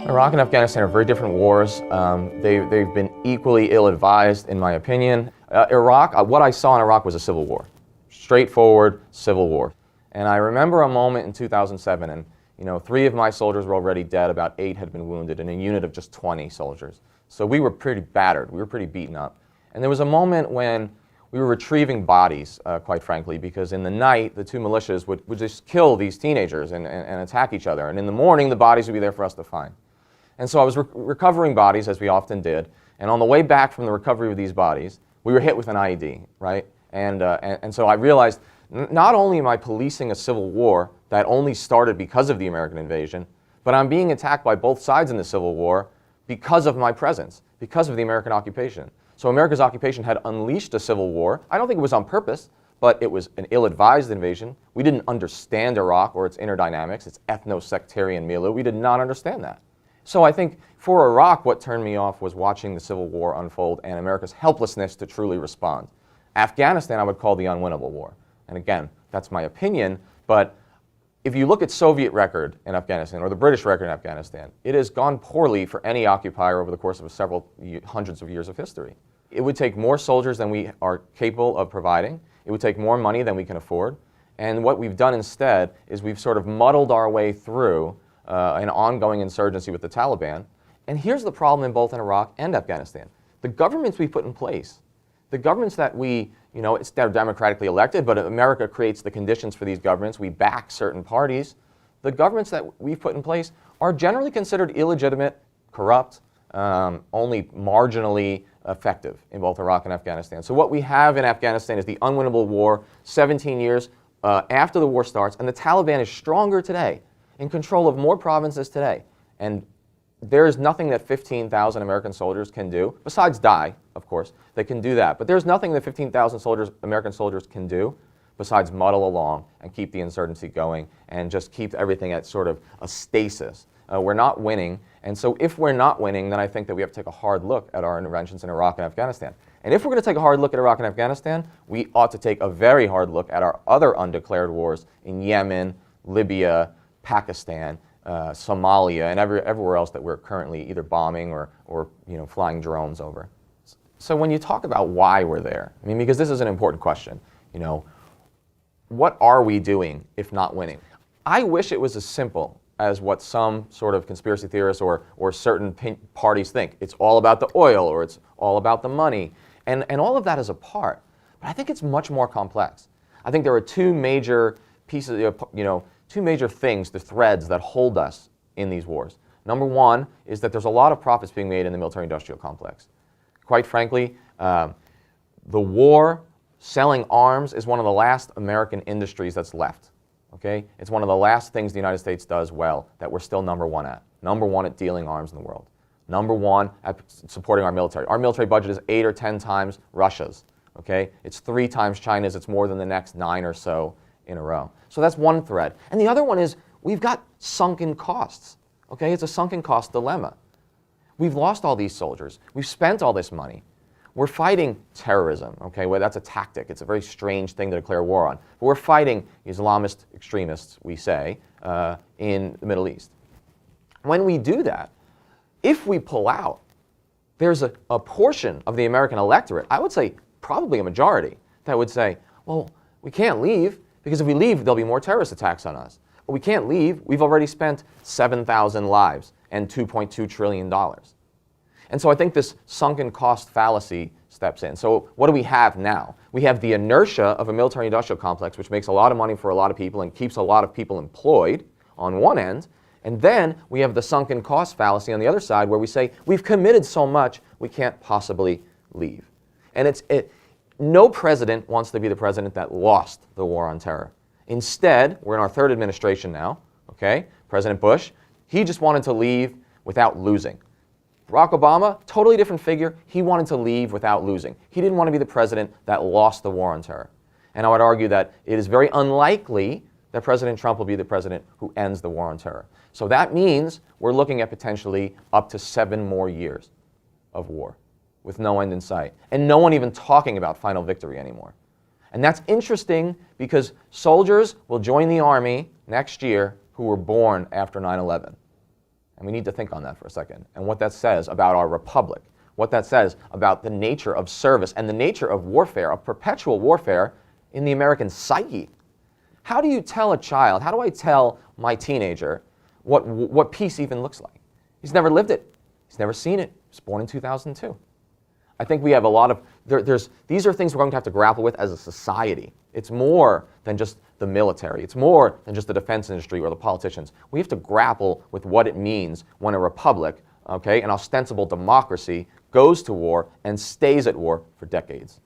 Iraq and Afghanistan are very different wars. They've been equally ill-advised, in my opinion. Iraq, what I saw in Iraq was a civil war. Straightforward civil war. And I remember a moment in 2007, and 3 of my soldiers were already dead, about 8 had been wounded, in a unit of just 20 soldiers. So we were pretty battered, we were pretty beaten up. And there was a moment when we were retrieving bodies, quite frankly, because in the night, the 2 militias would just kill these teenagers and attack each other. And in the morning, the bodies would be there for us to find. And so I was recovering bodies, as we often did, and on the way back from the recovery of these bodies, we were hit with an IED, right? And so I realized, not only am I policing a civil war that only started because of the American invasion, but I'm being attacked by both sides in the Civil War because of my presence, because of the American occupation. So America's occupation had unleashed a civil war. I don't think it was on purpose, but it was an ill-advised invasion. We didn't understand Iraq or its inner dynamics, its ethno-sectarian milieu. We did not understand that. So I think for Iraq, what turned me off was watching the Civil War unfold and America's helplessness to truly respond. Afghanistan, I would call the unwinnable war. And again, that's my opinion, but if you look at Soviet record in Afghanistan or the British record in Afghanistan, it has gone poorly for any occupier over the course of several hundreds of years of history. It would take more soldiers than we are capable of providing. It would take more money than we can afford. And what we've done instead is we've sort of muddled our way through an ongoing insurgency with the Taliban. And here's the problem in both Iraq and Afghanistan. The governments we put in place, the governments that they're democratically elected, but America creates the conditions for these governments. We back certain parties. The governments that we've put in place are generally considered illegitimate, corrupt, only marginally effective in both Iraq and Afghanistan. So what we have in Afghanistan is the unwinnable war, 17 years after the war starts, and the Taliban is stronger today, in control of more provinces today. And there is nothing that 15,000 American soldiers can do, besides die, of course, they can do that. But there's nothing that 15,000 American soldiers can do besides muddle along and keep the insurgency going and just keep everything at sort of a stasis. We're not winning, and so if we're not winning, then I think that we have to take a hard look at our interventions in Iraq and Afghanistan. And if we're going to take a hard look at Iraq and Afghanistan, we ought to take a very hard look at our other undeclared wars in Yemen, Libya, Pakistan, Somalia, and everywhere else that we're currently either bombing or flying drones over. So when you talk about why we're there, I mean, because this is an important question, what are we doing if not winning? I wish it was as simple as what some sort of conspiracy theorists or certain parties think. It's all about the oil, or it's all about the money, and all of that is a part. But I think it's much more complex. I think there are 2 major pieces, 2 major things, the threads that hold us in these wars. Number one is that there's a lot of profits being made in the military-industrial complex. Quite frankly, the war, selling arms, is one of the last American industries that's left. Okay? It's one of the last things the United States does well that we're still number 1 at. Number 1 at dealing arms in the world. Number 1 at supporting our military. Our military budget is 8 or 10 times Russia's. Okay? It's 3 times China's. It's more than the next 9 or so in a row. So that's one thread. And the other one is we've got sunken costs. Okay? It's a sunken cost dilemma. We've lost all these soldiers. We've spent all this money. We're fighting terrorism. Okay? Well, that's a tactic. It's a very strange thing to declare war on. But we're fighting Islamist extremists, we say, in the Middle East. When we do that, if we pull out, there's a portion of the American electorate, I would say probably a majority, that would say, well, we can't leave, because if we leave, there'll be more terrorist attacks on us. But we can't leave. We've already spent 7,000 lives and $2.2 trillion. And so I think this sunken cost fallacy steps in. So what do we have now? We have the inertia of a military-industrial complex, which makes a lot of money for a lot of people and keeps a lot of people employed on one end. And then we have the sunken cost fallacy on the other side, where we say, we've committed so much, we can't possibly leave. And no president wants to be the president that lost the war on terror. Instead, we're in our 3rd administration now, okay? President Bush, he just wanted to leave without losing. Barack Obama, totally different figure. He wanted to leave without losing. He didn't want to be the president that lost the war on terror. And I would argue that it is very unlikely that President Trump will be the president who ends the war on terror. So that means we're looking at potentially up to 7 more years of war with no end in sight, and no one even talking about final victory anymore. And that's interesting because soldiers will join the Army next year who were born after 9/11. And we need to think on that for a second, and what that says about our republic, what that says about the nature of service and the nature of warfare, of perpetual warfare in the American psyche. How do you tell a child, how do I tell my teenager what peace even looks like? He's never lived it. He's never seen it. He was born in 2002. I think we have a lot of, these are things we're going to have to grapple with as a society. It's more than just the military. It's more than just the defense industry or the politicians. We have to grapple with what it means when a republic, okay, an ostensible democracy, goes to war and stays at war for decades.